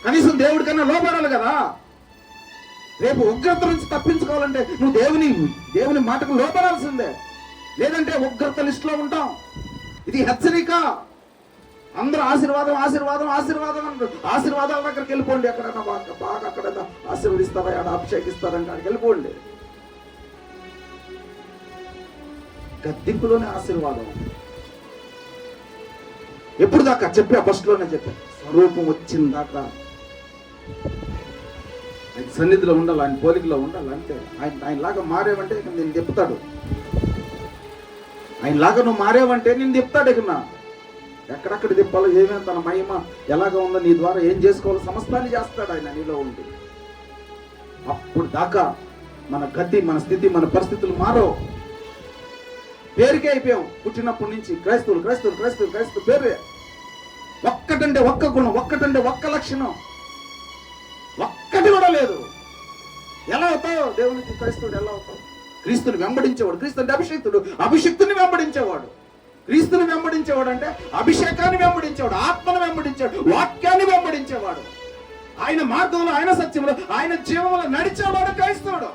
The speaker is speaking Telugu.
కనీసం దేవుడి కన్నా లోపడాలి కదా. రేపు ఉగ్రత నుంచి తప్పించుకోవాలంటే నువ్వు దేవుని మాటకు లోపడాల్సిందే, లేదంటే ఉగ్రత లిస్టులో ఉంటాం. ఇది హెచ్చరిక. అందరూ ఆశీర్వాదం ఆశీర్వాదం ఆశీర్వాదం అంటారు. ఆశీర్వాదాల దగ్గరికి వెళ్ళిపోండి. ఎక్కడన్నా బాగా అక్కడ ఆశీర్వదిస్తారా, ఆడ అభిషేకిస్తారంటే అక్కడికి వెళ్ళిపోండి. గద్దింపులోనే ఆశీర్వాదం. ఎప్పుడు దాకా చెప్పా, ఫస్ట్ లోనే చెప్పా, స్వరూపం వచ్చిందాకా ఆయన సన్నిధిలో ఉండాలి, ఆయన పోలికలో ఉండాలి. అంటే ఆయనలాగా మారేవంటే ఇక నేను చెప్తాడు. ఆయనలాగా నువ్వు మారేవంటే నేను చెప్తాడు. ఇక ఎక్కడెక్కడ తిప్పాలో, ఏమేమి తన మహిమ ఎలాగ ఉందో, నీ ద్వారా ఏం చేసుకోవాలో సమస్తాన్ని చేస్తాడు ఆయన నీలో ఉండి. అప్పుడు దాకా మన గతి, మన స్థితి, మన పరిస్థితులు మారో. పేరుకే అయిపోయాం. పుట్టినప్పటి నుంచి క్రైస్తవులు క్రైస్తవులు క్రైస్తవులు క్రైస్తవులు పేరే. ఒక్కటంటే ఒక్క గుణం, ఒక్కటంటే ఒక్క లక్షణం, ఒక్కటి కూడా లేదు. ఎలా అవుతావు దేవునికి క్రైస్తవుడు? ఎలా అవుతావు? క్రీస్తుని వెంబడించేవాడు, క్రీస్తు అంటే అభిషేక్తుడు, అభిషేక్తుని వెంబడించేవాడు. క్రీస్తుని వెంబడించేవాడు అంటే అభిషేకాన్ని వెంబడించేవాడు, ఆత్మను వెంబడించేవాడు, వాక్యాన్ని వెంబడించేవాడు. ఆయన మార్గంలో, ఆయన సత్యంలో, ఆయన జీవంలో నడిచేవాడు క్రైస్తవుడు.